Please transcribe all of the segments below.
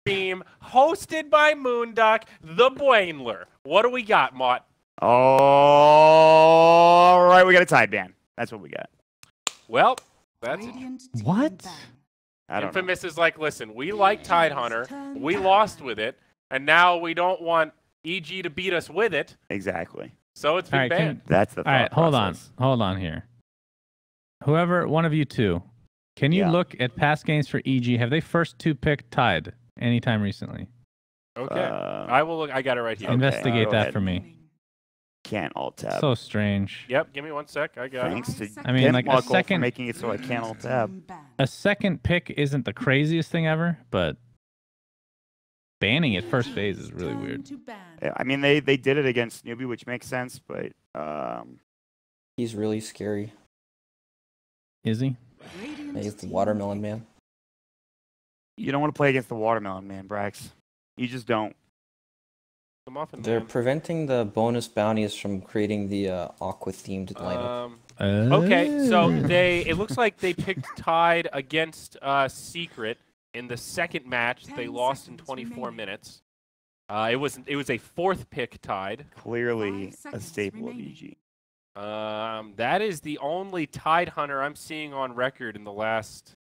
Stream hosted by Moonduck, the Blainler. What do we got, Mott? All right, we got a tide ban. That's what we got. Well, that's What? I don't Infamous is like, listen, we like Tide Hunter. We lost with it, and now we don't want EG to beat us with it. Exactly. So it's been banned. That's the thought All right, process. hold on here. Whoever, one of you two, can you look at past games for EG? Have they first two picked Tide anytime recently? Okay. I will look. I got it right here. Okay. Investigate Go that ahead. for me. Can't alt tab. So strange. Yep, give me 1 sec. I got Thanks it. to I mean, like a Muckle for second, making it so I can't alt tab. a second pick isn't the craziest thing ever, but banning it first phase is really weird. Yeah, I mean, they did it against Newbie, which makes sense, but He's really scary. Is he? Yeah, he's the watermelon man. you don't want to play against the watermelon man, Brax. You just don't. The muffin They're man. preventing the bonus bounties from creating the aqua-themed lineup. Okay, so it looks like they picked Tide against Secret in the second match. They lost in 24 minutes. It was a fourth pick Tide. Clearly a staple of EG. That is the only Tide Hunter I'm seeing on record in the last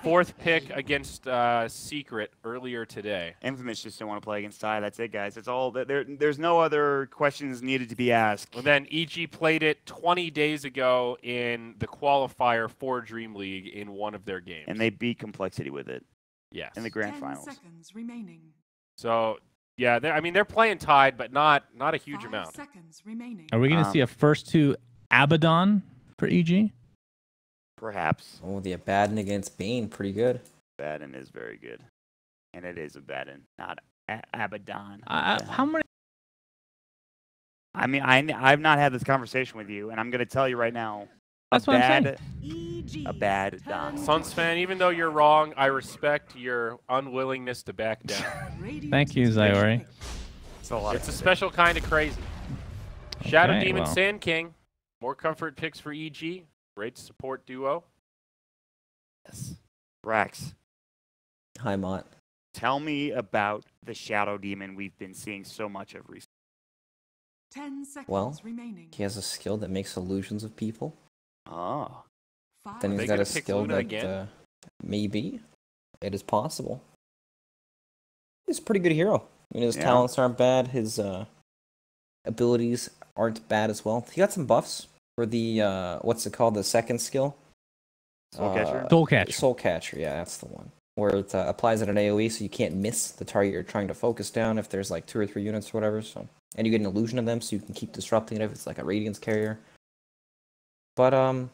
fourth pick against Secret earlier today. Infamous just don't want to play against Tide. That's it, guys. That's all. There's no other questions needed to be asked. And then EG played it 20 days ago in the qualifier for Dream League in one of their games. And they beat Complexity with it. Yes. In the grand finals. So yeah, they're playing Tide, but not a huge amount. Are we going to see a first two Abaddon for EG? Perhaps. Oh, the Abaddon against Bane, pretty good. Abaddon is very good. And it is Abaddon, not Abaddon. How many? I mean, I've not had this conversation with you, and I'm going to tell you right now. That's what I'm saying. A bad Don. Suns fan, even though you're wrong, I respect your unwillingness to back down. Thank you, Zyori. It's a special kind of crazy. Shadow Okay, Demon well. Sand King. More comfort picks for EG. Great support duo. Yes. Brax, Hi, Mott. tell me about the Shadow Demon we've been seeing so much of recently. Well, he has a skill that makes illusions of people. Oh. Then Are they he's got gonna a pick skill Luna that again? maybe it is possible. He's a pretty good hero. I mean, his Yeah. talents aren't bad. His abilities aren't bad as well. He got some buffs for the what's it called? The second skill. Soul Catcher? Soul Catcher. Soul Catcher. Yeah, that's the one. Where it applies at an AOE, so you can't miss the target you're trying to focus down if there's like 2 or 3 units or whatever. So, and you get an illusion of them, so you can keep disrupting it if it's like a Radiance carrier. But I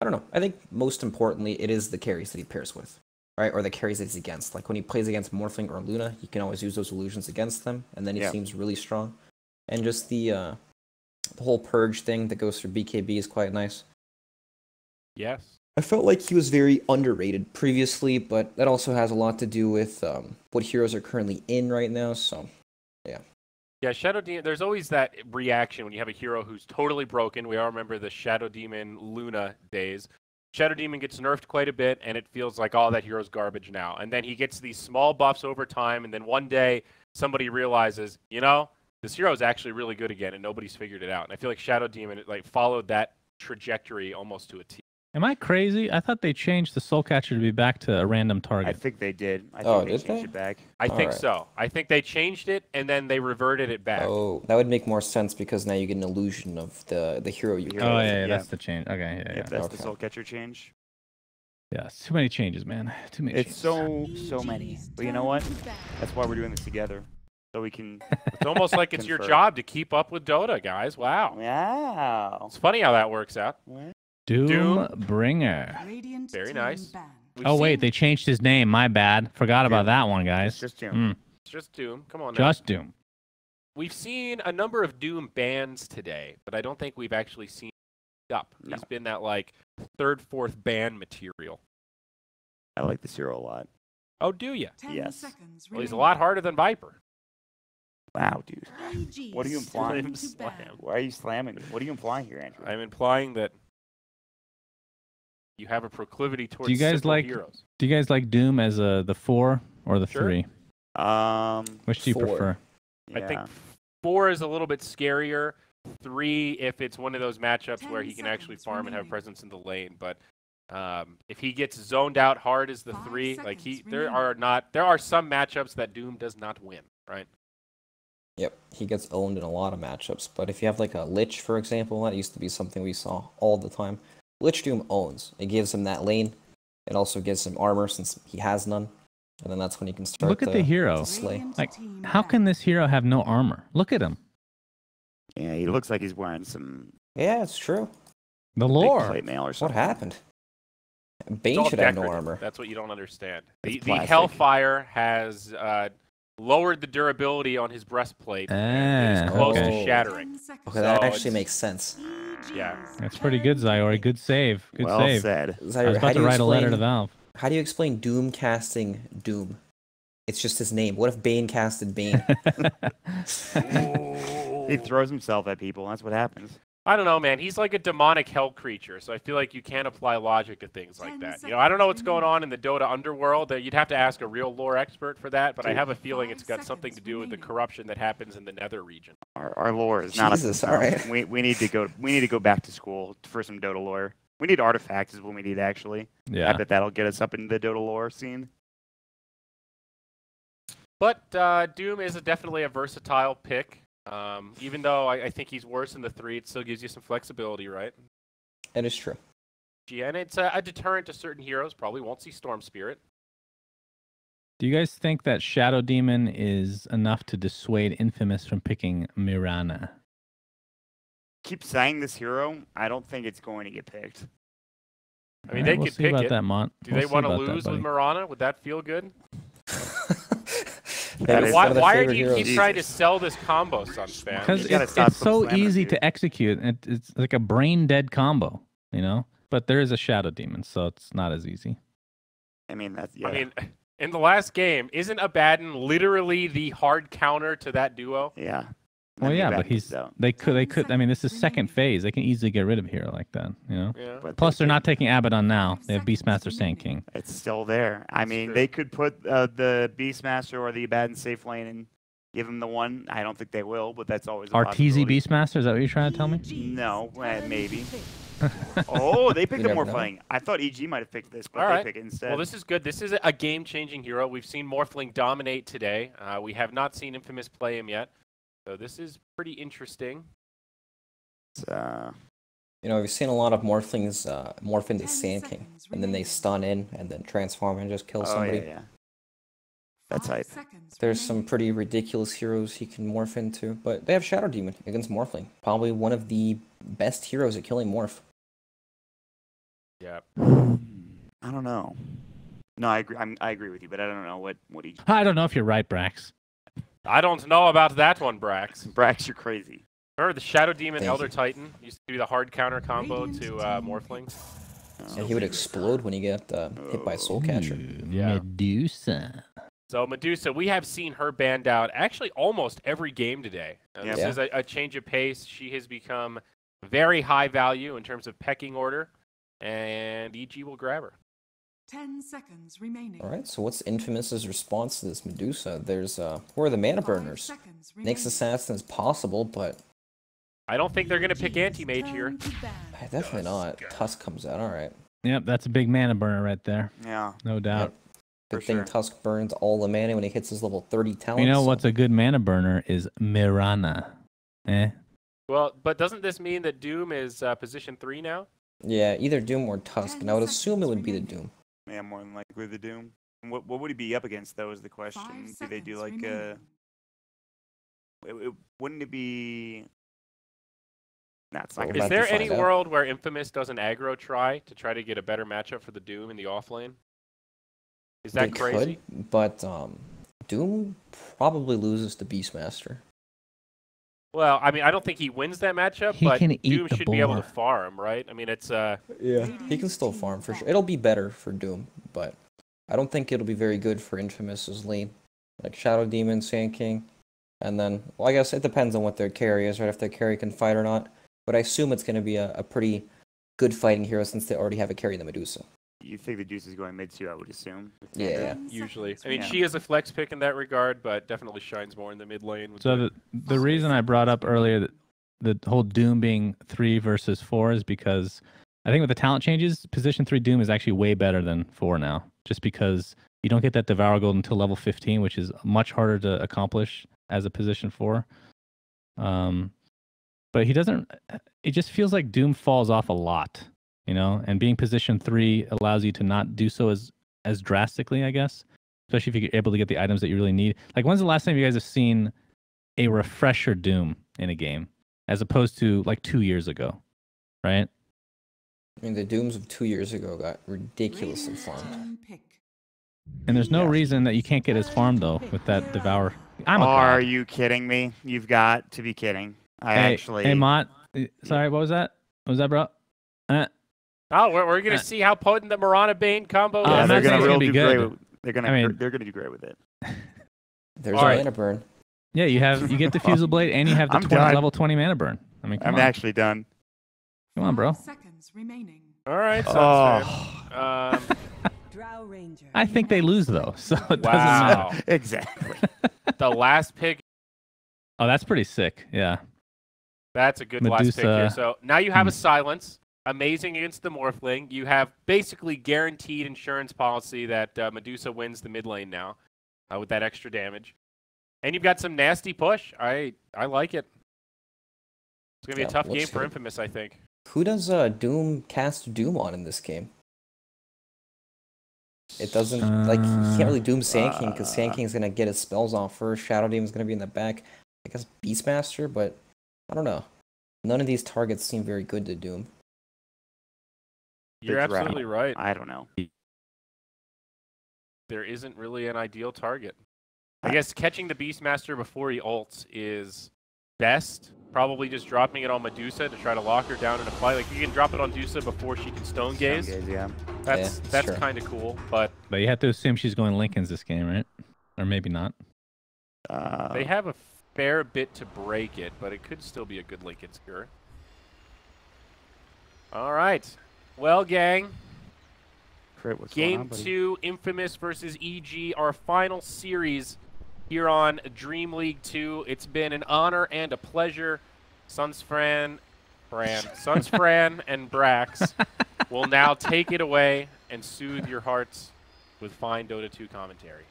don't know. I think most importantly, it is the carries that he pairs with, right? Or the carries that he's against. Like when he plays against Morphling or Luna, you can always use those illusions against them, and then he seems really strong. And just the whole purge thing that goes through BKB is quite nice. Yes. I felt like he was very underrated previously, but that also has a lot to do with what heroes are currently in right now. So, yeah. Yeah, Shadow Demon, there's always that reaction when you have a hero who's totally broken. We all remember the Shadow Demon Luna days. Shadow Demon gets nerfed quite a bit, and it feels like, oh, that hero's garbage now. And then he gets these small buffs over time, and then one day somebody realizes, you know, this hero is actually really good again, and nobody's figured it out. And I feel like Shadow Demon followed that trajectory almost to a T. Am I crazy? I thought they changed the Soul Catcher to be back to a random I target. think they did. I think they did changed they? it back. I think Alright. so. I think they changed it, and then they reverted it back. Oh, that would make more sense because now you get an illusion of the hero you hero. Oh, play. yeah, Yeah. that's the change. Okay, yeah, If yeah. that's the Soul Catcher change. Yeah, it's too many changes, man. Too many It's changes. so many. But you know what? That's why we're doing this together. So we can... It's almost like it's your Confirm. job to keep up with Dota, guys. Wow. Wow. It's funny how that works out. Doombringer. Very nice. We've Oh, wait, seen- they changed his name. My bad. Forgot about that one, guys. It's just Doom. It's just Doom. Come on now. Just Doom. We've seen a number of Doom bans today, but I don't think we've actually seen up. No. He's been that third, fourth ban material. I like this hero a lot. Oh, do you? Yes. Well, he's a lot harder than Viper. Wow, dude. What are you implying? Slim slam. Why are you slamming me? What are you implying here, Andrew? I'm implying that you have a proclivity towards Do you guys simple like heroes. Do you guys like Doom as the 4 or the Sure. 3? Which do you 4. prefer? I think 4 is a little bit scarier. 3, if it's one of those matchups where he can actually farm and have presence in the lane. But if he gets zoned out hard as the 3, like there are some matchups that Doom does not win, right? Yep, he gets owned in a lot of matchups. But if you have like a Lich, for example, that used to be something we saw all the time. Lich Doom owns. It gives him that lane. It also gives him armor since he has none. And then that's when you can start Look at the hero. to slay. Like, how can this hero have no armor? Look at him. Yeah, he looks like he's wearing some Yeah, it's true. The big lore. plate mail or What something. happened? It's Bane all should have no decorative. armor. That's what you don't understand. It's The plastic. Hellfire has lowered the durability on his breastplate. And it is close okay. to shattering. Okay, that So actually it's- makes sense. Yeah. That's pretty good, Zyori. Good save. Good Well save. said. I was Zyra, about to write a letter to Valve. how do you explain Doom casting Doom? It's just his name. What if Bane casted Bane? He throws himself at people. That's what happens. I don't know, man. He's like a demonic hell creature, so I feel like you can't apply logic to things like that. You know, I don't know what's going on in the Dota underworld. You'd have to ask a real lore expert for that, but I have a feeling it's got something to do with the corruption that happens in the Nether region. Our lore is not Jesus, a all right. we need to go back to school for some Dota lore. We need artifacts is what we need actually. I Yeah. bet that'll get us up into the Dota lore scene. But Doom is definitely a versatile pick. Even though I think he's worse in the 3, it still gives you some flexibility, right? It is true. Yeah, and it's a deterrent to certain heroes. Probably won't see Storm Spirit. Do you guys think that Shadow Demon is enough to dissuade Infamous from picking Mirana? Keep saying this hero. I don't think it's going to get picked. I mean, Alright, they we'll could see pick about it. that, Mont. Do We'll they see want to about that, lose with buddy. Marana? Would that feel good? That is Why, one of their why do favorite you heroes. keep trying to sell this combo, Sunspam? Because You gotta it's stop so slamming, easy dude. to execute. It's like a brain dead combo, you know? But there is a Shadow Demon, so it's not as easy. I mean, that's yeah. I mean, in the last game, isn't Abaddon literally the hard counter to that duo? yeah. Well, I mean, yeah, back but this he's out. they could. I mean, this is second phase. They can easily get rid of a hero like that, you know. Yeah. But Plus, they they're could- not taking Abaddon now. They have Beastmaster Sand King. It's still there. I mean, true. they could put the Beastmaster or the Abaddon safe lane and give him the one. I don't think they will, but that's always a RTZ possibility. Beastmaster? Is that what you're trying to tell me? No, maybe. Oh, they picked You the never more know. fighting. I thought EG might have picked this, but All they right. pick it instead. Well, this is good. This is a game-changing hero. We've seen Morphling dominate today. We have not seen Infamous play him yet, so this is pretty interesting. You know, we've seen a lot of Morphlings morph into Sand King, and then they stun in and then transform and just kill oh somebody. yeah. That's hype. There's some pretty ridiculous heroes he can morph into, but they have Shadow Demon against Morphling. Probably one of the best heroes at killing Morph. Yeah. I don't know. No, I agree. I agree with you, but I don't know what EG. I don't know if you're right, Brax. I don't know about that one, Brax. Brax, you're crazy. Remember the Shadow Demon Thank Elder you. Titan used to do the hard counter combo to Morphling. And he would explode when he got hit by Soul Catcher. Yeah. Medusa. So Medusa, we have seen her banned out actually almost every game today. Yeah. This is a change of pace. She has become very high value in terms of pecking order, and EG will grab her. 10 seconds remaining. Alright, so what's Infamous's response to this Medusa? There's, who are the mana 5 burners? seconds Nyx remaining. Assassin is possible, but I don't think they're going to pick Anti-Mage here. Turn to ban. definitely not. Tusk comes out, alright. Yep, that's a big mana burner right there. Yeah. No doubt. Good For thing sure. Tusk burns all the mana when he hits his level 30 talent. You know so- what's a good mana burner is Mirana. Eh? Well, but doesn't this mean that Doom is position 3 now? Yeah, either Doom or Tusk, and I would assume it would be the Doom. Yeah, more than likely the Doom. And what would he be up against, though, is the question. 5 Do they do seconds like remaining. wouldn't it be? Nah, it's not We're gonna Is about be. to there any find out. world where Infamous does an aggro try to get a better matchup for the Doom in the offlane? Is that They crazy? could, but Doom probably loses to Beastmaster. Well, I mean, I don't think he wins that matchup, He but can eat Doom the should be able to boar. farm, right? I mean, it's Yeah, he can still farm for sure. It'll be better for Doom, but I don't think it'll be very good for Infamous's lane. Like Shadow Demon, Sand King, and then, well, I guess it depends on what their carry is, right? If their carry can fight or not. But I assume it's going to be a pretty good fighting hero since they already have a carry in the Medusa. You think the Deuce is going mid 2, I would assume. Yeah. Usually. I mean, Yeah. she is a flex pick in that regard, but definitely shines more in the mid lane. With So the reason I brought up earlier that the whole Doom being 3 versus 4 is because I think with the talent changes, position 3 Doom is actually way better than 4 now. Just because you don't get that Devour Gold until level 15, which is much harder to accomplish as a position 4. But he doesn't. It just feels like Doom falls off a lot, you know. And being position 3 allows you to not do so as drastically, I guess. Especially if you're able to get the items that you really need. Like, when's the last time you guys have seen a refresher Doom in a game, as opposed to like 2 years ago, right? I mean, the Dooms of 2 years ago got ridiculously farmed. Team pick. And there's no reason that you can't get his farm though with that Devour. I'm a Are god. you kidding me? You've got to be kidding. Hey, Mott. Sorry, what was that? What was that, bro? Oh, we're gonna see how potent the Mirana Bane combo I'm is. not saying it's gonna be do good. great. They're gonna do great with it. There's All a right. mana burn. Yeah, you get Diffusal Blade and you have the I'm done. level 20 mana burn. I mean, come I'm on. actually done. Come on, bro. 5 seconds remaining. All right, sounds Oh. fair. Drow Ranger. I think they lose though, so it doesn't matter. Wow. Exactly. The last pick, Oh, that's pretty sick. Yeah. that's a good last pick here. Medusa. So now you have a silence. Amazing against the Morphling. You have basically guaranteed insurance policy that Medusa wins the mid lane now with that extra damage. And you've got some nasty push. I like it. It's going to be a tough game for Infamous, I think. Who does Doom cast Doom on in this game? It doesn't, like, you can't really Doom Sand King because Sand King's going to get his spells off first. Shadow Demon's going to be in the back. I guess Beastmaster, but I don't know. None of these targets seem very good to Doom. You're absolutely right. I don't know. There isn't really an ideal target. I guess catching the Beastmaster before he ults is best. Probably just dropping it on Medusa to try to lock her down in a fight. Like, you can drop it on Medusa before she can Stone Gaze. Yeah. That's sure. kind of cool, but But you have to assume she's going Lincoln's this game, right? Or maybe not. they have a fair bit to break it, but it could still be a good Lincoln Skewer. All right. Well, gang, Crit, what's going Game on, buddy? 2, Infamous versus EG, our final series here on Dream League 2. It's been an honor and a pleasure. Sunsfran and Brax will now take it away and soothe your hearts with fine Dota 2 commentary.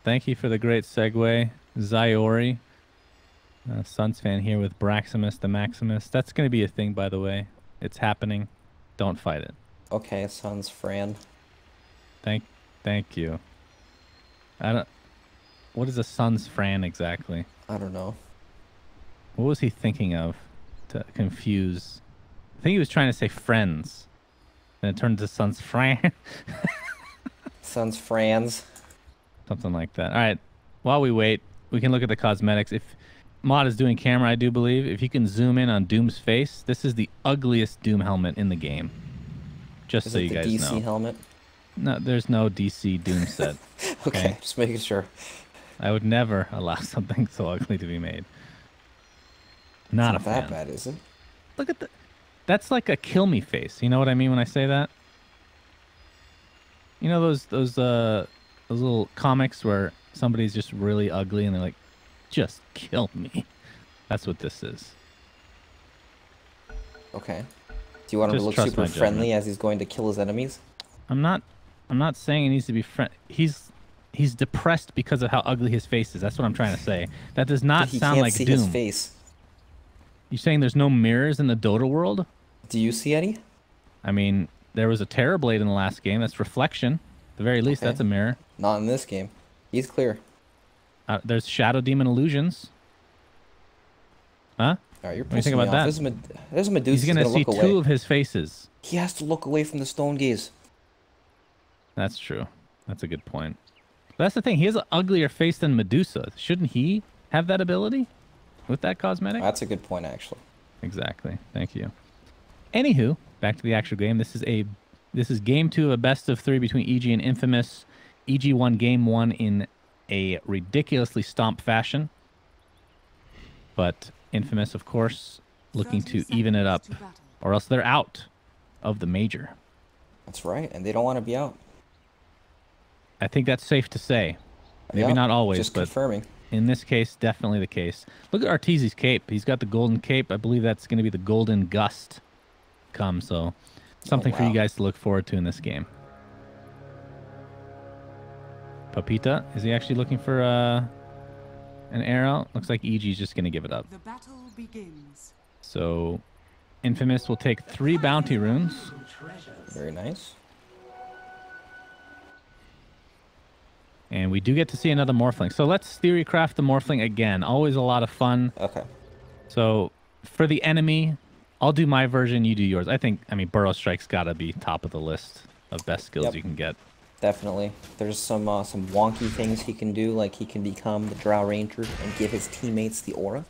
Thank you for the great segue, Zyori. Suns fan here with Braximus the Maximus. That's going to be a thing, by the way. It's happening. Don't fight it. Okay, Sons Fran. Thank you. What is a Suns Fran exactly? I don't know. What was he thinking of to confuse? I think he was trying to say friends. And it turned to Suns Fran. Sons Frans. Something like that. All right. While we wait, we can look at the cosmetics. If Mod is doing camera, I do believe. If you can zoom in on Doom's face, this is the ugliest Doom helmet in the game. Just Is so it you the guys DC know. helmet? No, there's no DC Doom set. Okay, just making sure. I would never allow something so ugly to be made. Not a It's fan. that bad, is it? Look at the. That's like a kill me face. You know what I mean when I say that? You know those little comics where somebody's just really ugly and they're like, just kill me. That's what this is. Okay. Do you want him Just to look trust super my friendly judgment. as he's going to kill his enemies? I'm not saying he needs to be he's depressed because of how ugly his face is. That's what I'm trying to say. That does not He sound can't like see Doom. his face. You saying there's no mirrors in the Dota world? Do you see any? I mean, there was a Terror Blade in the last game. That's reflection. At the very least, Okay. that's a mirror. Not in this game. He's clear. There's Shadow Demon illusions. Huh? All right, you're What do you think pissing me about off. that? There's a Medusa. He's gonna see look two away. of his faces. He has to look away from the stone gaze. That's true. That's a good point. But that's the thing. He has an uglier face than Medusa. Shouldn't he have that ability with that cosmetic? That's a good point, actually. Exactly. Thank you. Anywho, back to the actual game. This is game 2 of a best of 3 between EG and Infamous. EG won game 1 in a ridiculously stomp fashion. But Infamous, of course, looking to 30 even it up, seconds to battle. or else they're out. of the major. That's right, and they don't want to be out. I think that's safe to say. Maybe Yeah, not always, just but confirming. in this case, definitely the case. Look at Arteezy's cape. He's got the golden cape. I believe that's going to be the golden gust come. So something for you wow. guys to look forward to in this game. Papita, is he actually looking for an arrow? Looks like EG's just going to give it up. The battle begins. So Infamous will take 3 bounty runes. Very nice. And we do get to see another Morphling. So let's theorycraft the Morphling again. Always a lot of fun. Okay. So for the enemy, I'll do my version, you do yours. I mean, Burrow Strike's got to be top of the list of best skills Yep. you can get. Definitely. There's some wonky things he can do, like he can become the Drow Ranger and give his teammates the aura.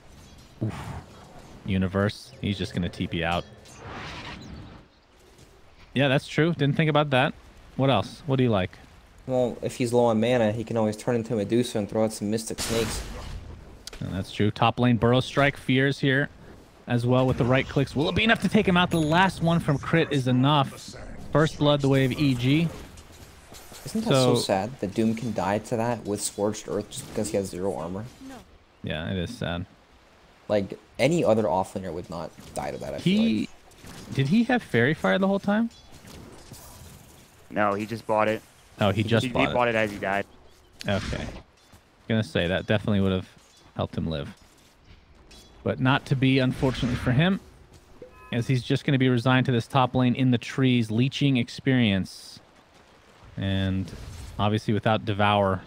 Universe, he's just going to TP out. Yeah, that's true. Didn't think about that. What else? What do you like? Well, if he's low on mana, he can always turn into Medusa and throw out some Mystic Snakes. And that's true. Top lane Burrow Strike fears here as well with the right clicks. Will it be enough to take him out? The last one from Crit is enough. First blood the way of EG. Isn't that so sad that Doom can die to that with Scorched Earth just because he has 0 armor? Yeah, it is sad. Like, any other offlaner would not die to that, I feel like. Did he have Fairy Fire the whole time? No, he just bought it. Oh, he just He bought it. bought it as he died. Okay. Gonna say that definitely would have helped him live. But not to be, unfortunately for him, as he's just going to be resigned to this top lane in the trees, leeching experience. And obviously without Devour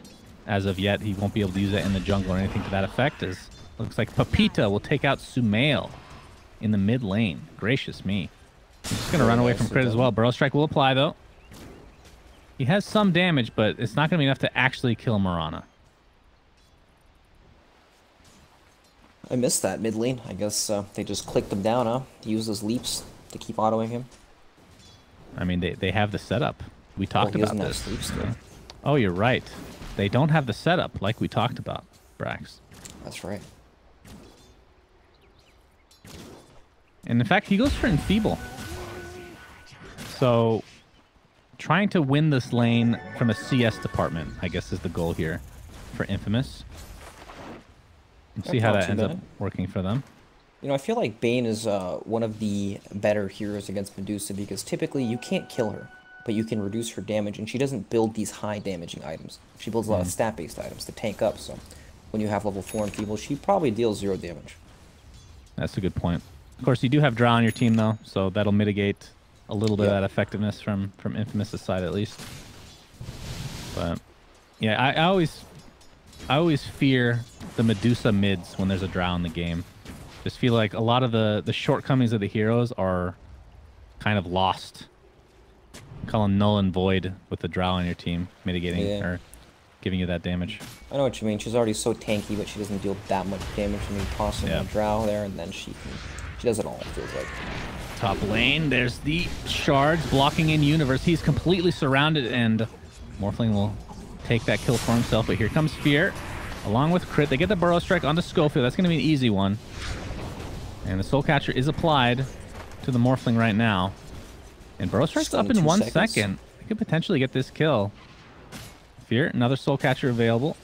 as of yet, he won't be able to use that in the jungle or anything to that effect. As looks like Papita will take out Sumail in the mid lane. Gracious me. He's just going to run away from Crit as well. Burrow Strike will apply, though. He has some damage, but it's not going to be enough to actually kill Mirana. I missed that mid lane. I guess they just clicked him down, huh? To use those leaps to keep autoing him. I mean, they have the setup. We talked about this. Sleep still. Oh, you're right. They don't have the setup like we talked about, Brax. That's right. And in fact, he goes for Enfeeble. So trying to win this lane from a CS department, I guess, is the goal here for Infamous. And see how that ends up working for them. You know, I feel like Bane is one of the better heroes against Medusa because typically you can't kill her, but you can reduce her damage, and she doesn't build these high damaging items. She builds a lot of stat-based items to tank up, so when you have level 4 Enfeeble, she probably deals 0 damage. That's a good point. Of course, you do have Drow on your team, though, so that'll mitigate a little bit of that effectiveness from Infamous' side, at least. But, yeah, I always fear the Medusa mids when there's a Drow in the game. Just feel like a lot of the shortcomings of the heroes are kind of lost. Call them null and void with the Drow on your team, mitigating or giving you that damage. I know what you mean. She's already so tanky, but she doesn't deal that much damage. I mean, tossing a Drow there, and then she does it all, it feels like. Top lane, there's the shards blocking in Universe. He's completely surrounded, and Morphling will take that kill for himself. But here comes Fear, along with Crit. They get the Burrow Strike onto Schofield. That's going to be an easy one. And the Soul Catcher is applied to the Morphling right now. And Burrow Strike's up in 1 second. They could potentially get this kill. Fear, another Soul Catcher available.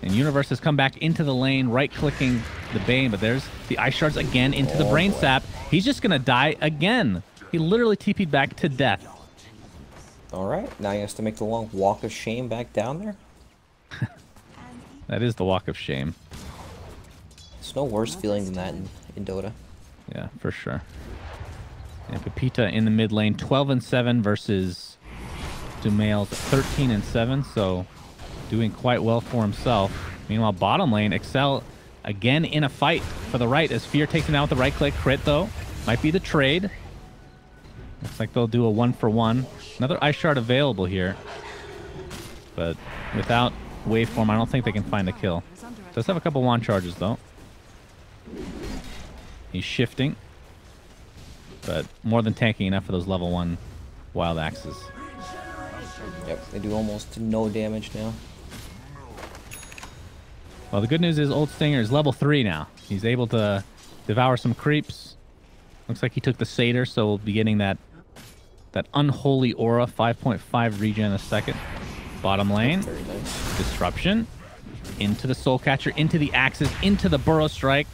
And Universe has come back into the lane, right-clicking the Bane, but there's the Ice Shards again into the Brain Sap. He's just going to die again. He literally TP'd back to death. All right, now he has to make the long walk of shame back down there. That is the walk of shame. It's no worse feeling than that in Dota. Yeah, for sure. And Pepita in the mid lane, 12-7 versus Dumail's 13-7, so doing quite well for himself. Meanwhile, bottom lane, Excel again in a fight for the right as Fear takes him down with the right click. Crit, though, might be the trade. Looks like they'll do a 1-for-1. Another Ice Shard available here. But without Waveform, I don't think they can find a kill. Does have a couple wand charges, though. He's shifting. But more than tanking enough for those level 1 Wild Axes. Yep, they do almost no damage now. Well, the good news is Old Stinger is level 3 now. He's able to devour some creeps. Looks like he took the Satyr, so we'll be getting that That unholy aura, 5.5 regen a second. Bottom lane, Very nice. disruption. Into the Soul Catcher, into the axes, into the Burrow Strike.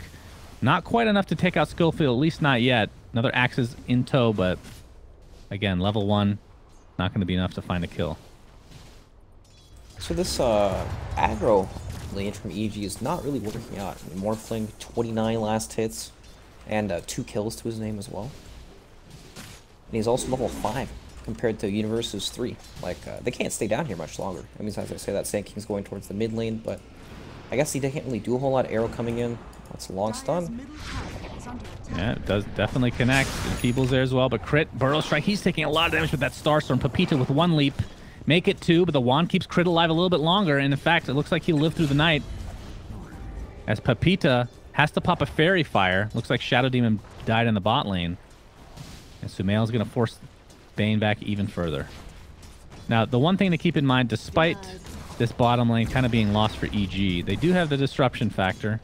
Not quite enough to take out Schofield, at least not yet. Another axes in tow, but again, level 1, not going to be enough to find a kill. So this aggro lane from EG is not really working out. I mean, Morphling, 29 last hits, and 2 kills to his name as well. And he's also level 5 compared to Universe's 3. Like, they can't stay down here much longer. I mean, as I say, that Sand King's going towards the mid lane, but I guess he can't really do a whole lot. Arrow coming in. That's a long stun. Yeah, it does definitely connect. Enfeebles there as well, but crit, Burrow Strike, he's taking a lot of damage with that Starstorm. Pepita with 1 leap. Make it 2, but the wand keeps crit alive a little bit longer, and in fact, it looks like he'll live through the night. As Pepita has to pop a Fairy Fire. Looks like Shadow Demon died in the bot lane. And Sumail's going to force Bane back even further. Now, the one thing to keep in mind, despite this bottom lane kind of being lost for EG, they do have the disruption factor,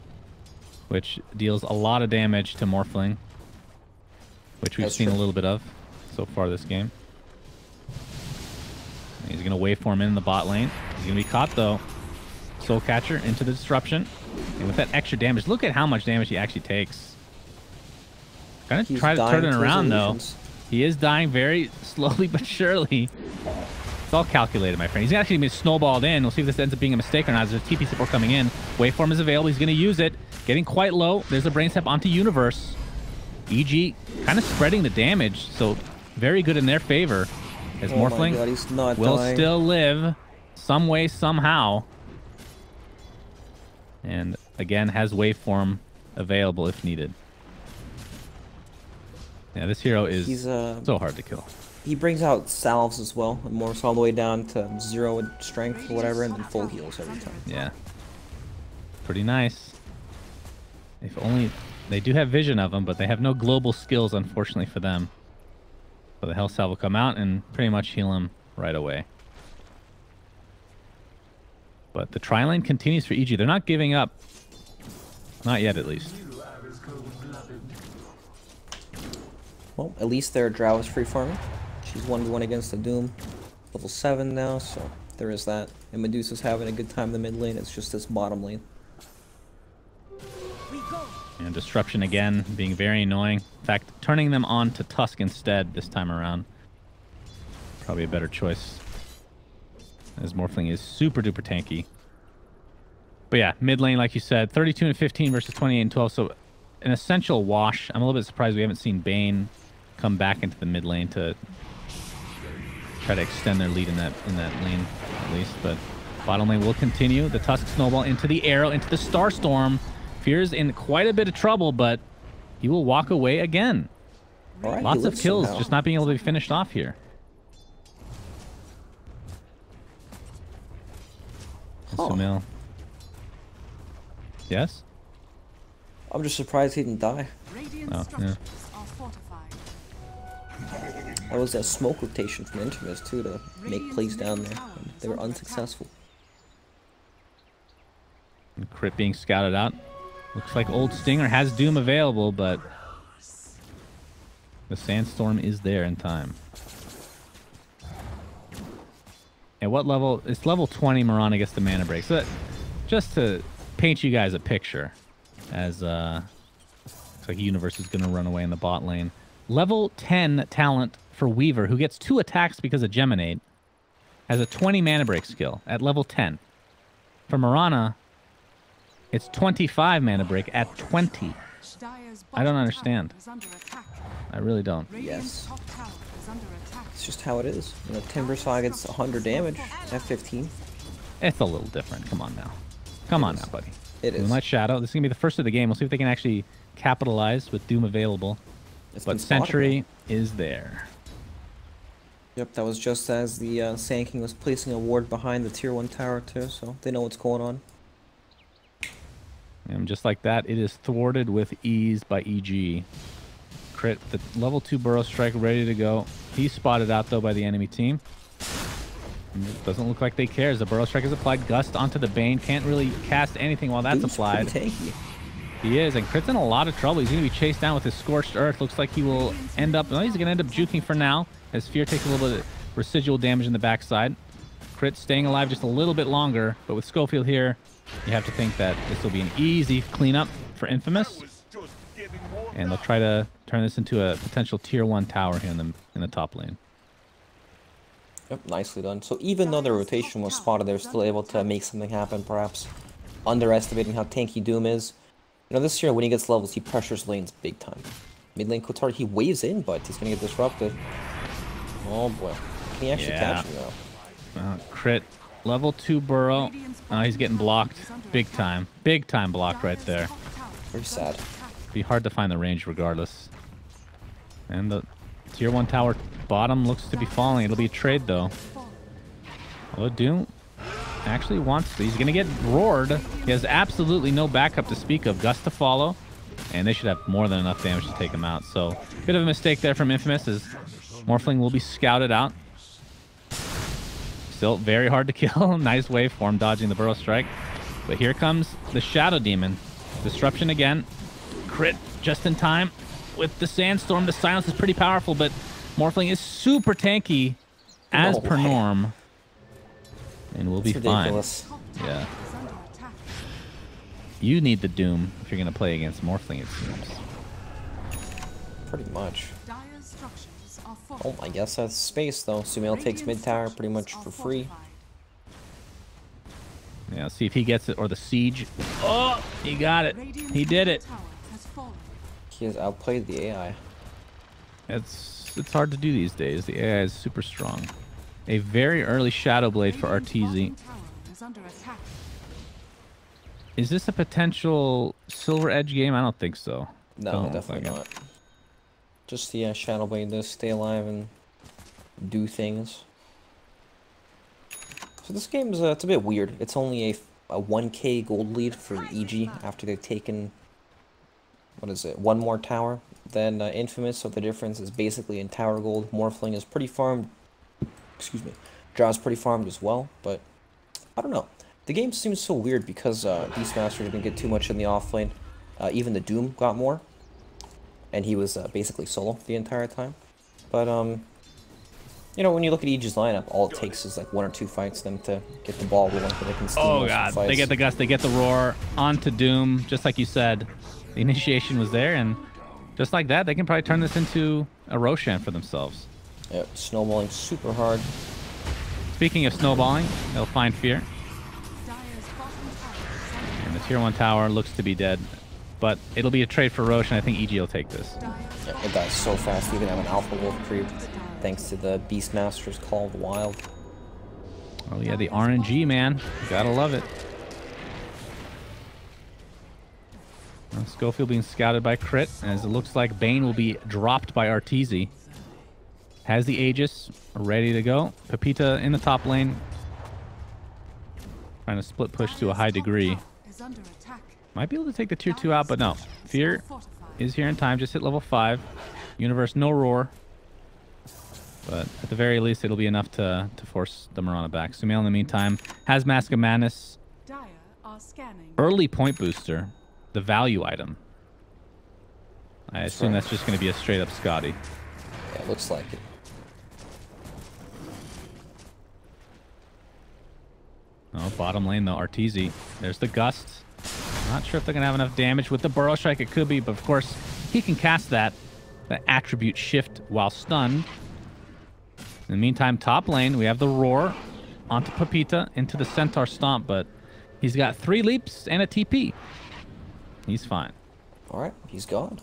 which deals a lot of damage to Morphling, which we've seen a little bit of so far this game. And he's going to waveform in the bot lane. He's going to be caught, though. Soul Catcher into the disruption. And with that extra damage, look at how much damage he actually takes. Kind of try to turn it around, though. He is dying very slowly but surely. It's all calculated, my friend. He's actually been snowballed in. We'll see if this ends up being a mistake or not. There's a TP support coming in. Waveform is available. He's going to use it. Getting quite low. There's a brain step onto Universe. EG kind of spreading the damage, so very good in their favor. As Morphling will still live some way, somehow. And again, has waveform available if needed. Yeah, this hero is so hard to kill. He brings out salves as well, and morphs all the way down to 0 in strength or whatever, and then full heals every time. Yeah. Pretty nice. If only... They do have vision of him, but they have no global skills, unfortunately, for them. So the health salve will come out and pretty much heal him right away. But the tri-lane continues for EG. They're not giving up. Not yet, at least. Well, at least their Drow is free farming. She's 1v1 against the Doom. Level 7 now, so there is that. And Medusa's having a good time in the mid lane. It's just this bottom lane. And disruption again, being very annoying. In fact, turning them on to Tusk instead this time around. Probably a better choice. As Morphling is super duper tanky. But yeah, mid lane, like you said, 32 and 15 versus 28 and 12. So an essential wash. I'm a little bit surprised we haven't seen Bane come back into the mid lane to try to extend their lead in that lane at least. But bottom lane will continue. The Tusk snowball into the arrow, into the Starstorm. Fear's in quite a bit of trouble, but he will walk away again. Right, lots of kills, just not being able to be finished off here. Sumail. Yes? I'm just surprised he didn't die. Oh, yeah. That was a smoke rotation from Infamous too to make plays down there. They were unsuccessful. And crit being scouted out. Looks like old Stinger has Doom available, but the Sandstorm is there in time. At what level? It's level 20 Mirana gets the mana break. So that, just to paint you guys a picture, as looks like Universe is going to run away in the bot lane. Level 10 talent for Weaver, who gets 2 attacks because of Geminate, has a 20 mana break skill at level 10. For Mirana, it's 25 mana break at 20. I don't understand. I really don't. Yes. It's just how it is. You know, Timber Saw gets 100 damage at 15. It's a little different. Come on now. Come on now, buddy. It is. Moonlight Shadow. This is going to be the first of the game. We'll see if they can actually capitalize with Doom available. But Sentry is there. Yep, that was just as the Sand King was placing a ward behind the tier 1 tower too, so they know what's going on. And just like that, it is thwarted with ease by EG. Crit, the level 2 Burrow Strike ready to go. He's spotted out, though, by the enemy team. And it doesn't look like they care. As the Burrow Strike is applied, Gust onto the Bane. Can't really cast anything while that's applied. He is, and Crit's in a lot of trouble. He's going to be chased down with his Scorched Earth. Looks like he will end up... No, he's going to end up juking for now, as Fear takes a little bit of residual damage in the backside. Crit staying alive just a little bit longer, but with Schofield here, you have to think that this will be an easy cleanup for Infamous. And they'll try to turn this into a potential tier 1 tower here in the top lane. Yep, nicely done. So even though the rotation was spotted, they're still able to make something happen, perhaps underestimating how tanky Doom is. You know, this year when he gets levels, he pressures lanes big time. Mid lane Kotar, he waves in, but he's going to get disrupted. Oh boy. Can he actually catch him though? Crit. Level 2 Burrow. He's getting blocked. Big time. Big time blocked right there. Very sad. Be hard to find the range regardless. And the tier 1 tower bottom looks to be falling. It'll be a trade though. Although Doom actually wants to. He's going to get roared. He has absolutely no backup to speak of. Gust to follow. And they should have more than enough damage to take him out. So, bit of a mistake there from Infamous as Morphling will be scouted out. Still very hard to kill. Nice waveform dodging the Burrow Strike. But here comes the Shadow Demon. Disruption again. Crit just in time with the Sandstorm. The silence is pretty powerful, but Morphling is super tanky as per norm. And we'll be ridiculous. Fine. Yeah. You need the Doom if you're going to play against Morphling, it seems. Pretty much. Oh, I guess that's space though. Sumail takes mid tower pretty much for free. Yeah, see if he gets it, or the siege. Oh, he got it. He did it. He has outplayed the AI. It's hard to do these days. The AI is super strong. A very early Shadow Blade for Arteezy. Is this a potential Silver Edge game? I don't think so. No, definitely not. Just the Shadow Blade to stay alive and do things. So this game is it's a bit weird. It's only a 1k gold lead for EG after they've taken, what is it, one more tower than Infamous. So the difference is basically in tower gold. Morphling is pretty farmed. Excuse me. Draw's pretty farmed as well, but I don't know. The game seems so weird because Beastmaster didn't get too much in the offlane. Even the Doom got more. And he was basically solo the entire time. But, you know, when you look at EG's lineup, all it takes is like 1 or 2 fights for them to get the ball rolling so they can steam. Oh god, they get the gust, they get the roar onto Doom, just like you said. The initiation was there, and just like that, they can probably turn this into a Roshan for themselves. Yep, snowballing super hard. Speaking of snowballing, they'll find Fear. And the tier 1 tower looks to be dead. But it'll be a trade for Roshan. I think EG will take this. Yeah, it dies so fast. You can have an Alpha Wolf creep thanks to the Beastmaster's Call of the Wild. Oh yeah, the RNG, man. Gotta love it. Well, Schofield being scouted by Crit, as it looks like Bane will be dropped by Arteezy. Has the Aegis ready to go. Pepita in the top lane. Trying to split push to a high degree. Might be able to take the tier 2 out, but no. Fear is here in time. Just hit level 5. Universe, no roar. But at the very least, it'll be enough to force the Mirana back. Sumail, in the meantime, has Mask of Madness. Early point booster. The value item. I assume that's just going to be a straight-up Scotty. Yeah, it looks like it. Oh, bottom lane, though. Arteezy. There's the Gust. Not sure if they're going to have enough damage with the Burrow Strike. It could be, but of course, he can cast that attribute shift while stunned. In the meantime, top lane, we have the Roar onto Pepita into the Centaur Stomp, but he's got 3 leaps and a TP. He's fine. All right, he's gone.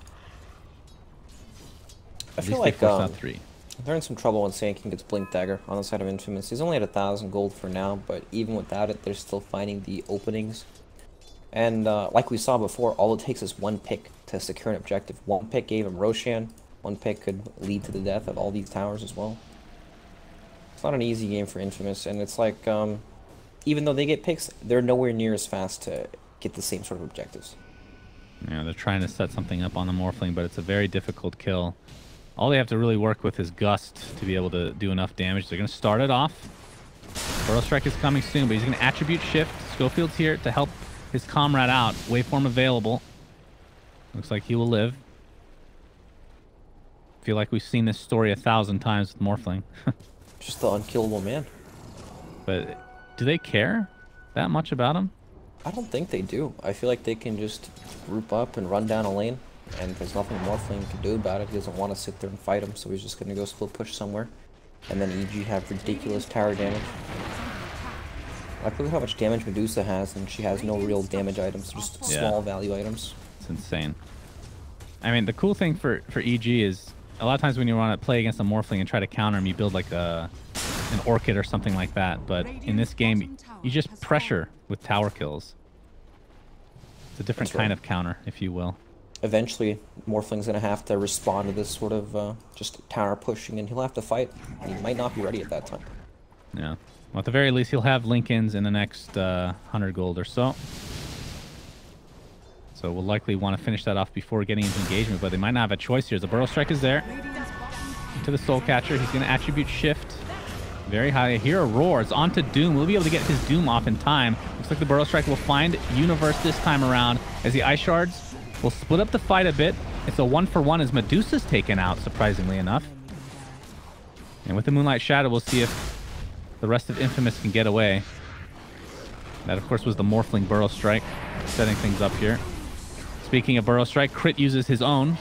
I At feel least like 3. they're in some trouble when Sand King gets Blink Dagger on the side of Infamous. He's only at 1,000 gold for now, but even without it, they're still finding the openings. And like we saw before, all it takes is 1 pick to secure an objective. 1 pick gave him Roshan. 1 pick could lead to the death of all these towers as well. It's not an easy game for Infamous, and it's like, even though they get picks, they're nowhere near as fast to get the same sort of objectives. Yeah, they're trying to set something up on the Morphling, but it's a very difficult kill. All they have to really work with is Gust to be able to do enough damage. They're going to start it off. Burrow Strike is coming soon, but he's going to attribute shift. Schofield's here to help his comrade out. Waveform available. Looks like he will live. Feel like we've seen this story 1,000 times with Morphling. Just the unkillable man. But do they care that much about him? I don't think they do. I feel like they can just group up and run down a lane, and there's nothing Morphling can do about it. He doesn't want to sit there and fight him, so he's just going to go split push somewhere. And then EG have ridiculous tower damage. Like, look at how much damage Medusa has, and she has no real damage items, just small value items. It's insane. I mean, the cool thing for EG is a lot of times when you want to play against a Morphling and try to counter him, you build like an Orchid or something like that. But in this game, you just pressure with tower kills. It's a different kind of counter, if you will. Eventually, Morphling's going to have to respond to this sort of just tower pushing, and he'll have to fight. And he might not be ready at that time. Yeah. Well, at the very least, he'll have Lincolns in the next 100 gold or so. So we'll likely want to finish that off before getting into engagement, but they might not have a choice here. The Burrow Strike is there. To the Soul Catcher. He's going to attribute shift. Very high. Hero roars onto Doom. We'll be able to get his Doom off in time. Looks like the Burrow Strike will find Universe this time around as the Ice Shards will split up the fight a bit. It's a 1-for-1 as Medusa's taken out, surprisingly enough. And with the Moonlight Shadow, we'll see if the rest of Infamous can get away. That, of course, was the Morphling Burrow Strike, setting things up here. Speaking of Burrow Strike, Crit uses his own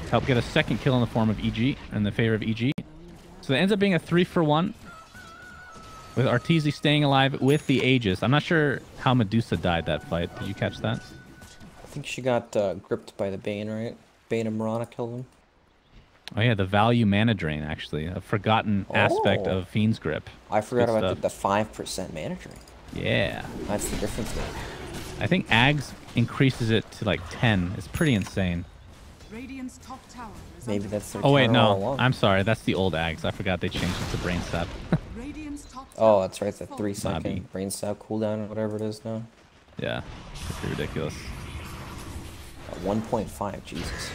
to help get a second kill in the form of EG, in the favor of EG. So it ends up being a 3-for-1 with Arteezy staying alive with the Aegis. I'm not sure how Medusa died that fight. Did you catch that? I think she got gripped by the Bane, right? Bane and Mirana killed him. Oh yeah, the value mana drain, actually. A forgotten aspect of Fiend's Grip. I forgot about the 5% mana drain. Yeah. That's the difference there. I think Ags increases it to like 10. It's pretty insane. Radiant's top tower is Maybe that's their Oh wait, counter all no. along. I'm sorry. That's the old Ags. I forgot they changed it to Brain Sap. Radiant's top Oh, tower that's right. The 3-second Nobby. brain sap cooldown or whatever it is now. Yeah. Pretty ridiculous. 1.5, Jesus.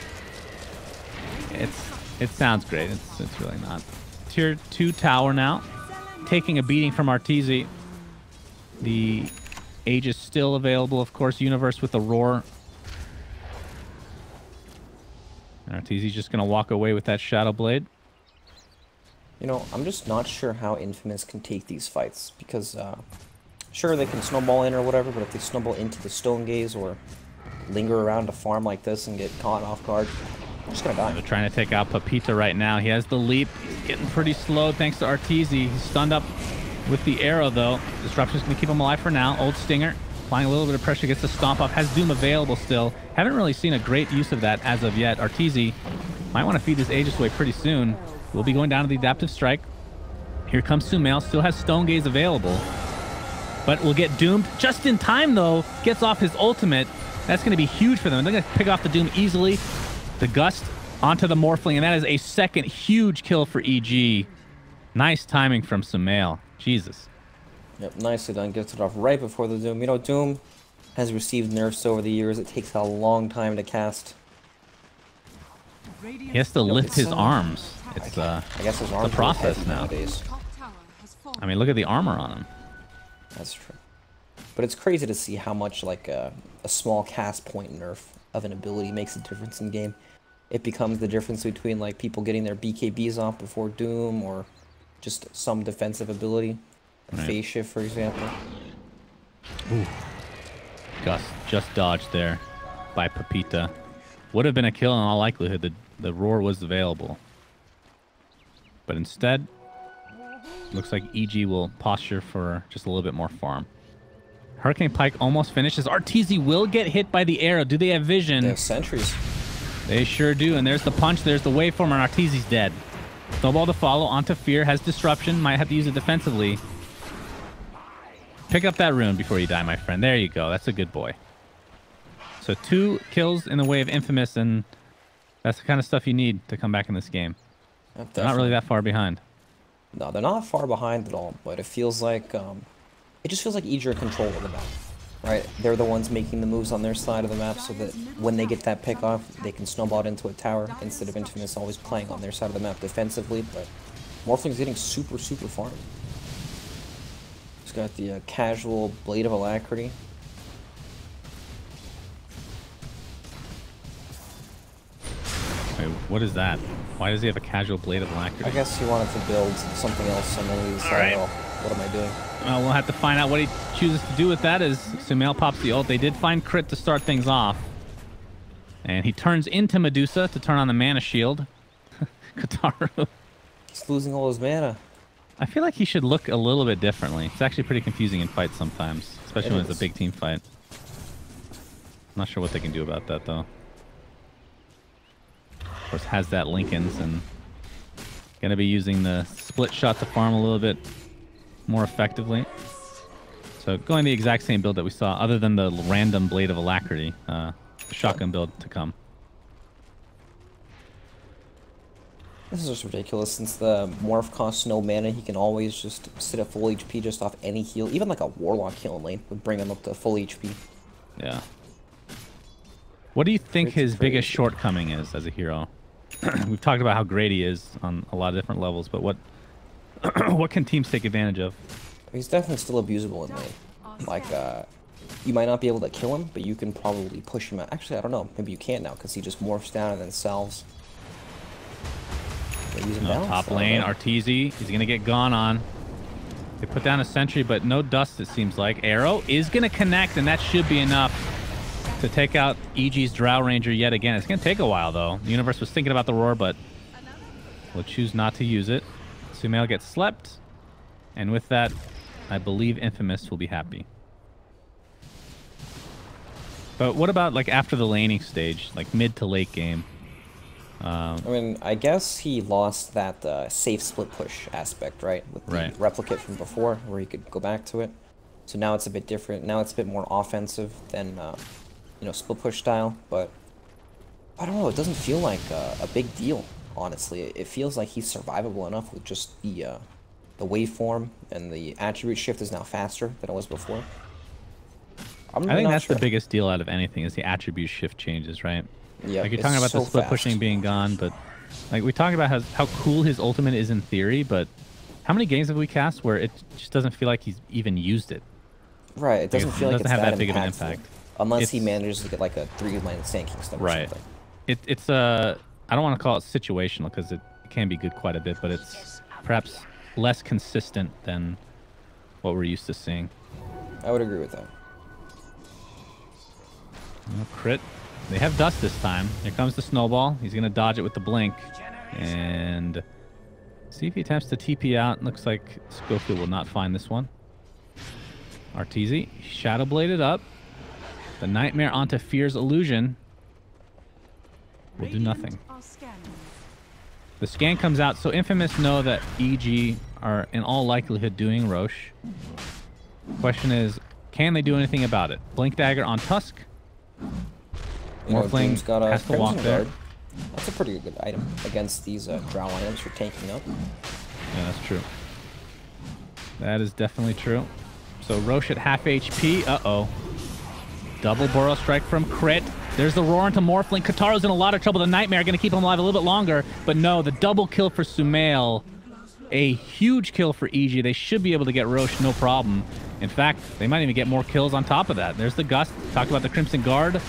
It sounds great. It's really not. Tier 2 tower now. Taking a beating from Arteezy. The Aegis still available, of course. Universe with the roar. And Arteezy's just going to walk away with that Shadow Blade. You know, I'm just not sure how Infamous can take these fights, because sure, they can snowball in or whatever, but if they snowball into the Stone Gaze or linger around a farm like this and get caught off guard, I'm just gonna die. They're trying to take out Pepita right now. He has the leap. He's getting pretty slow thanks to Arteezy. He's stunned up with the arrow, though. Disruption's going to keep him alive for now. Old Stinger applying a little bit of pressure, gets the stomp off. Has Doom available still. Haven't really seen a great use of that as of yet. Arteezy might want to feed this Aegis away pretty soon. We'll be going down to the Adaptive Strike. Here comes Sumail. Still has Stone Gaze available. But will get doomed just in time, though. Gets off his ultimate. That's going to be huge for them. They're going to pick off the Doom easily. The Gust onto the Morphling, and that is a second huge kill for EG. Nice timing from Sumail. Jesus. Yep, nicely done. Gets it off right before the Doom. You know, Doom has received nerfs over the years. It takes a long time to cast. He has to lift his arms. It's I guess his arms the process are heavy now. nowadays. top tower has fallen. I mean, look at the armor on him. That's true. But it's crazy to see how much like a small cast point nerf of an ability makes a difference in game. It becomes the difference between like people getting their BKBs off before Doom or just some defensive ability. Right. Phase shift, for example. Ooh. Gus just dodged there by Pepita. Would have been a kill in all likelihood. The roar was available. But instead, looks like EG will posture for just a little bit more farm. Hurricane Pike almost finishes. Arteezy will get hit by the arrow. Do they have vision? They have sentries. They sure do. And there's the punch. There's the waveform, and Arteezy's dead. Snowball to follow onto Fear. Has disruption. Might have to use it defensively. Pick up that rune before you die, my friend. There you go. That's a good boy. So 2 kills in the way of Infamous, and that's the kind of stuff you need to come back in this game. Yep, They're not really that far behind. No, they're not far behind at all, but it feels like it just feels like EG are in control of the map, right? They're the ones making the moves on their side of the map, so that when they get that pick off, they can snowball it into a tower instead of Infamous always playing on their side of the map defensively. But Morphling's getting super farmed. He's got the casual Blade of Alacrity. What is that? Why does he have a casual blade of alacrity? I guess he wanted to build something else, and then he decided, oh, what am I doing? Well, we'll have to find out what he chooses to do with that as Sumail pops the ult. They did find crit to start things off. And he turns into Medusa to turn on the mana shield. Kataru. He's losing all his mana. I feel like he should look a little bit differently. It's actually pretty confusing in fights sometimes, especially when it's a big team fight. I'm not sure what they can do about that, though. Of course, has that Linken's and going to be using the split shot to farm a little bit more effectively. So going the exact same build that we saw, other than the random Blade of Alacrity, the shotgun build to come. This is just ridiculous. Since the Morph costs no mana, he can always just sit at full HP just off any heal. Even like a Warlock heal in lane would bring him up to full HP. Yeah. What do you think It's his biggest crazy. shortcoming is as a hero? We've talked about how great he is on a lot of different levels, but what what can teams take advantage of? He's definitely still abusable in lane. Like, you might not be able to kill him, but you can probably push him out. Actually, I don't know. Maybe you can't now, because he just morphs down and then salves. Use him down, Top so I lane, don't know. Arteezy. He's going to get gone on. They put down a sentry, but no dust, it seems like. Arrow is going to connect, and that should be enough to take out EG's Drow Ranger yet again. It's going to take a while, though. The universe was thinking about the roar, but will choose not to use it. Sumail gets slept, and with that, I believe Infamous will be happy. But what about like after the laning stage, like mid to late game? I mean, I guess he lost that safe split push aspect, right? With the replicate from before, where he could go back to it. So now it's a bit different. Now it's a bit more offensive than, you know, split push style. But I don't know. It doesn't feel like a big deal, honestly. It feels like he's survivable enough with just the waveform, and the attribute shift is now faster than it was before. I think that's the biggest deal out of anything is the attribute shift changes, right? Yeah, like you're talking about the split pushing being gone, but like we talked about how cool his ultimate is in theory, but how many games have we cast where it just doesn't feel like he's even used it? Right, it doesn't feel like it's have that that big of an impactful. impact. Unless he manages to get like a 3-line Sand King step or something. It's I don't want to call it situational because it can be good quite a bit, but it's perhaps less consistent than what we're used to seeing. I would agree with that. Crit. They have dust this time. Here comes the snowball. He's going to dodge it with the blink. And see if he attempts to TP out. Looks like Schofield will not find this one. Arteezy, Shadow Bladed up. The Nightmare onto Fear's Illusion. Will do nothing. The scan comes out, so Infamous know that EG are in all likelihood doing Roche. Question is, can they do anything about it? Blink Dagger on Tusk. Doom's got a has to walk Crimson there. Guard. That's a pretty good item against these Drow items for tanking up. Yeah, that's true. That is definitely true. So Roche at half HP. Uh-oh. Double Burrow Strike from Crit. There's the roar into Morphling. Kataro's in a lot of trouble. The Nightmare going to keep him alive a little bit longer. But no, the double kill for Sumail. A huge kill for EG. They should be able to get Roche, no problem. In fact, they might even get more kills on top of that. There's the Gust. Talked about the Crimson Guard.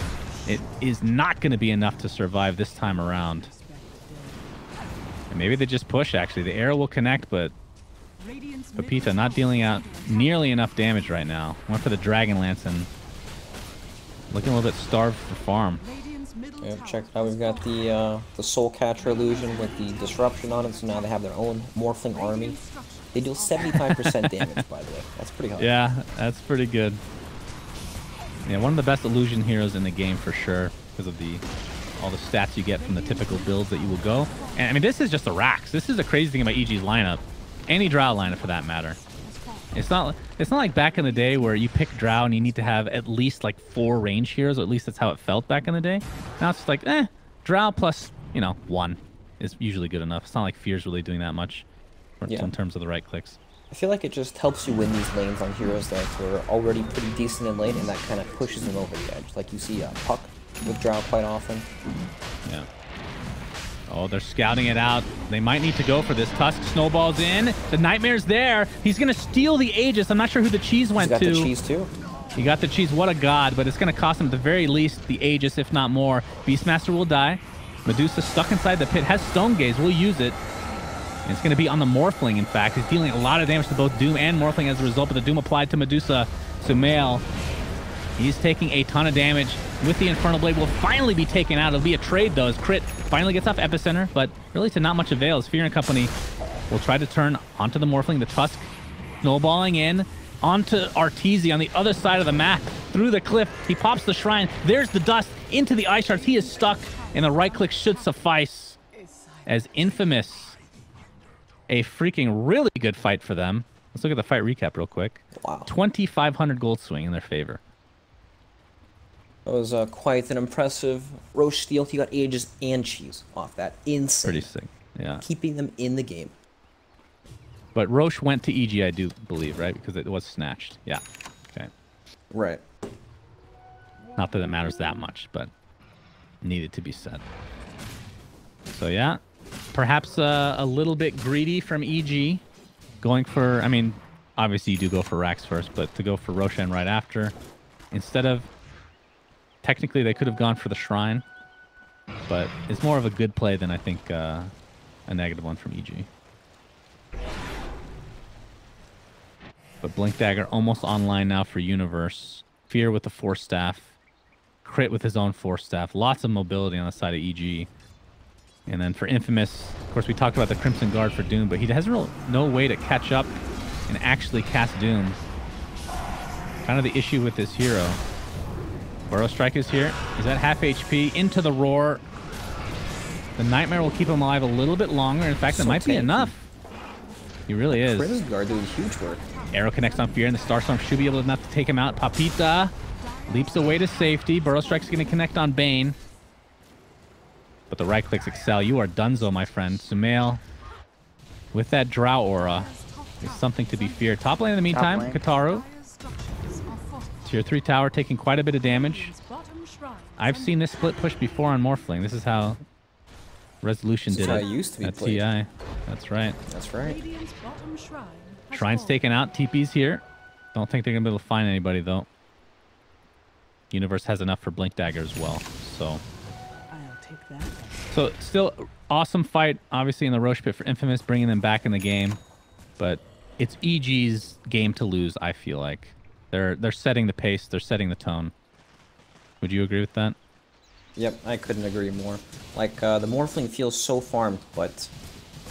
It is not going to be enough to survive this time around. And maybe they just push, actually. The arrow will connect, but Pepita not dealing out nearly enough damage right now. Went for the Dragon Lance and looking a little bit starved for farm. Yeah, check it out. We've got the Soul Catcher illusion with the disruption on it, so now they have their own Morphling army. They deal 75% damage, by the way. That's pretty high. Yeah, that's pretty good. Yeah, one of the best illusion heroes in the game for sure because of all the stats you get from the typical builds that you will go. And I mean, this is just the racks. This is the crazy thing about EG's lineup. Any Drow lineup for that matter. It's not like back in the day where you pick Drow and you need to have at least like 4 range heroes, or at least that's how it felt back in the day. Now it's just like, Drow plus, 1 is usually good enough. It's not like Fear's really doing that much in terms of the right clicks. I feel like it just helps you win these lanes on heroes that are already pretty decent in lane, and that kind of pushes them over the edge. Like you see Puck with Drow quite often. Yeah. Oh, they're scouting it out. They might need to go for this. Tusk snowballs in. The Nightmare's there. He's going to steal the Aegis. I'm not sure who the cheese went to. He's got the cheese too. He got the cheese. What a god. But it's going to cost him at the very least the Aegis, if not more. Beastmaster will die. Medusa stuck inside the pit, has Stone Gaze, will use it. And it's going to be on the Morphling, in fact. He's dealing a lot of damage to both Doom and Morphling as a result, but the Doom applied to Medusa. Sumail, he's taking a ton of damage with the Infernal Blade. Will finally be taken out. It'll be a trade, though, as Crit finally gets off Epicenter, but really to not much avail as Fear and Company will try to turn onto the Morphling. The Tusk snowballing in onto Arteezy on the other side of the map. Through the cliff, he pops the Shrine. There's the dust into the Ice Shards. He is stuck, and the right click should suffice as Infamous. A freaking really good fight for them. Let's look at the fight recap real quick. Wow. 2,500 gold swing in their favor. That was quite an impressive Roche steal. He got Aegis and Cheese off that. Insane. Pretty sick. Yeah. Keeping them in the game. But Roche went to EG, I do believe, right? Because it was snatched. Yeah. Okay. Right. Not that it matters that much, but needed to be said. So yeah. Perhaps a little bit greedy from EG. Going for, I mean, obviously you do go for Rax first, but to go for Roshan right after. Instead of, technically they could have gone for the Shrine. But it's more of a good play than I think a negative one from EG. But Blink Dagger almost online now for Universe. Fear with the Force Staff. Crit with his own Force Staff. Lots of mobility on the side of EG. And then for Infamous, of course, we talked about the Crimson Guard for Doom, but he has no way to catch up and actually cast Doom. Kind of the issue with this hero. Burrow Strike is here. He's at half HP. Into the Roar. The Nightmare will keep him alive a little bit longer. In fact, it might be enough. He really is. Crimson Guard doing huge work. Arrow connects on Fear, and the Starstorm should be able enough to take him out. Papita leaps away to safety. Burrow Strike's going to connect on Bane. But the right clicks excel. You are donezo, my friend. Sumail, with that Drow aura, is something to be feared. Top lane in the meantime, Kataru. Tier 3 tower taking quite a bit of damage. I've seen this split push before on Morphling. This is how Resolution did it Used to be at played. TI. That's right. That's right. Shrine's taken out. TP's here. Don't think they're going to be able to find anybody, though. Universe has enough for Blink Dagger as well, so... So still awesome fight, obviously, in the Roche pit for Infamous, bringing them back in the game. But it's EG's game to lose, I feel like. They're setting the pace, they're setting the tone. Would you agree with that? Yep, I couldn't agree more. Like, the Morphling feels so farmed, but...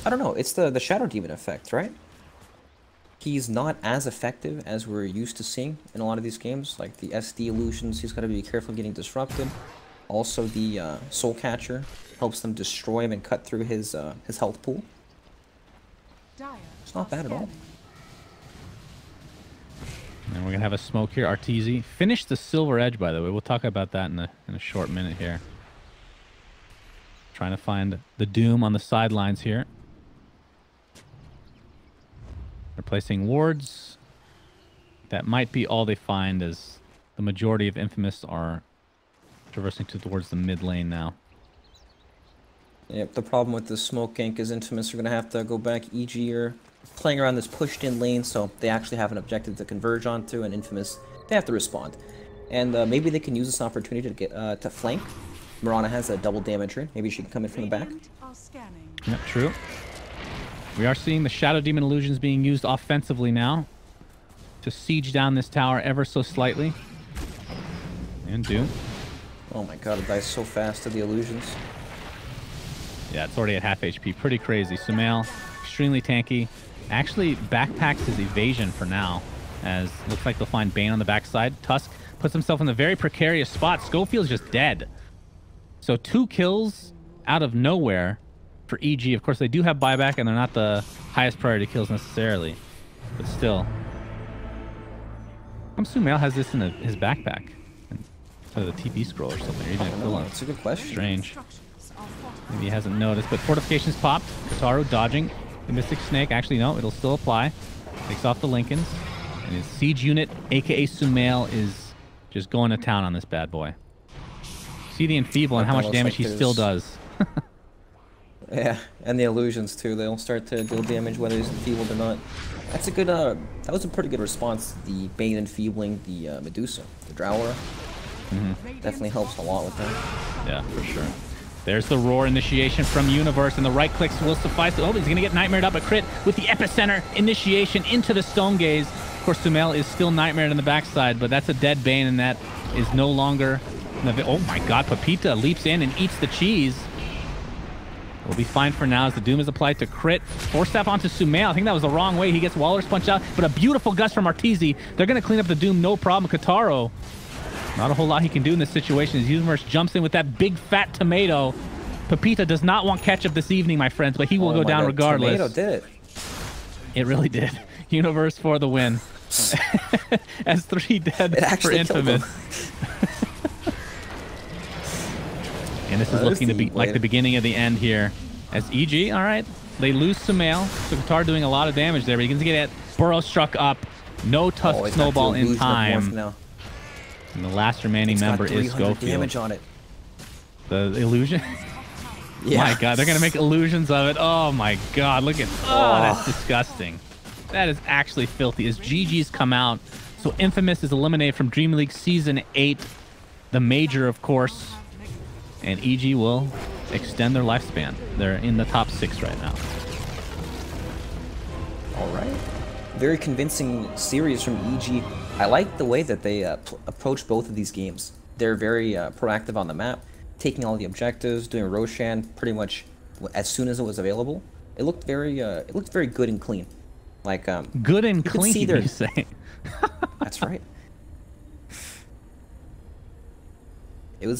I don't know, it's the Shadow Demon effect, right? He's not as effective as we're used to seeing in a lot of these games. Like, the SD illusions, he's got to be careful getting disrupted. Also, the Soul Catcher helps them destroy him and cut through his health pool. It's not bad at all. And we're going to have a smoke here. Arteezy finished the Silver Edge, by the way. We'll talk about that in a short minute here. Trying to find the Doom on the sidelines here. They're placing wards. That might be all they find, as the majority of Infamous are traversing towards the mid lane now. Yep, the problem with the smoke gank is Infamous are going to have to go back. EG are playing around this pushed in lane, so they actually have an objective to converge onto, and Infamous, they have to respond. And maybe they can use this opportunity to get to flank. Mirana has a double damager. Maybe she can come in from the back. Yeah, true. We are seeing the Shadow Demon illusions being used offensively now to siege down this tower ever so slightly. And Doom. Oh my god, it dies so fast to the illusions. Yeah, it's already at half HP. Pretty crazy. Sumail, extremely tanky. Actually backpacks his evasion for now, as looks like they'll find Bane on the backside. Tusk puts himself in a very precarious spot. Schofield's just dead. So 2 kills out of nowhere for EG. Of course, they do have buyback, and they're not the highest priority kills necessarily. But still. Sumail has this in his backpack. Instead of the TP scroll or something. Or even equivalent. That's a good question. Strange. Maybe he hasn't noticed, but Fortification's popped. Kataru dodging the Mystic Snake. Actually, no, it'll still apply. Takes off the Lincolns. And his siege unit, aka Sumail, is just going to town on this bad boy. See the Enfeeble and how much damage he still does. Yeah, and the illusions too. They'll start to deal damage whether he's enfeebled or not. That's a good, that was a pretty good response. The Bane enfeebling the Medusa, the Drow aura. Definitely helps a lot with that. Yeah, for sure. There's the roar initiation from Universe, and the right clicks will suffice. Oh, he's going to get nightmared up a crit with the epicenter initiation into the Stone Gaze. Of course, Sumail is still nightmared on the backside, but that's a dead Bane, and that is no longer... Oh my god, Pepita leaps in and eats the cheese. We'll be fine for now as the Doom is applied to crit. Force Staff onto Sumail. I think that was the wrong way. He gets Waller's Punch out, but a beautiful gust from Arteezy. They're going to clean up the Doom, no problem. Kataro, not a whole lot he can do in this situation as Universe jumps in with that big fat tomato. Pepita does not want ketchup this evening, my friends, but he will go down regardless. Tomato did it. It really did. Universe for the win. As 3 dead for Infamous. And this is looking to be like the beginning of the end here. As EG, all right, they lose Sumail. So Qatar doing a lot of damage there, but he can get it. Burrow struck up. No Tusk Snowball in time. And the last remaining member is Schofield. Damage on it. The illusion? Yeah. My god, they're going to make illusions of it. Oh my god, look at... Oh, that's disgusting. That is actually filthy. As GG's come out, so Infamous is eliminated from Dream League Season 8. The Major, of course. And EG will extend their lifespan. They're in the top 6 right now. All right. Very convincing series from EG. I like the way that they approach both of these games. They're very proactive on the map, taking all the objectives, doing Roshan pretty much as soon as it was available. It looked very good and clean. Like good and clean, you say? That's right. It was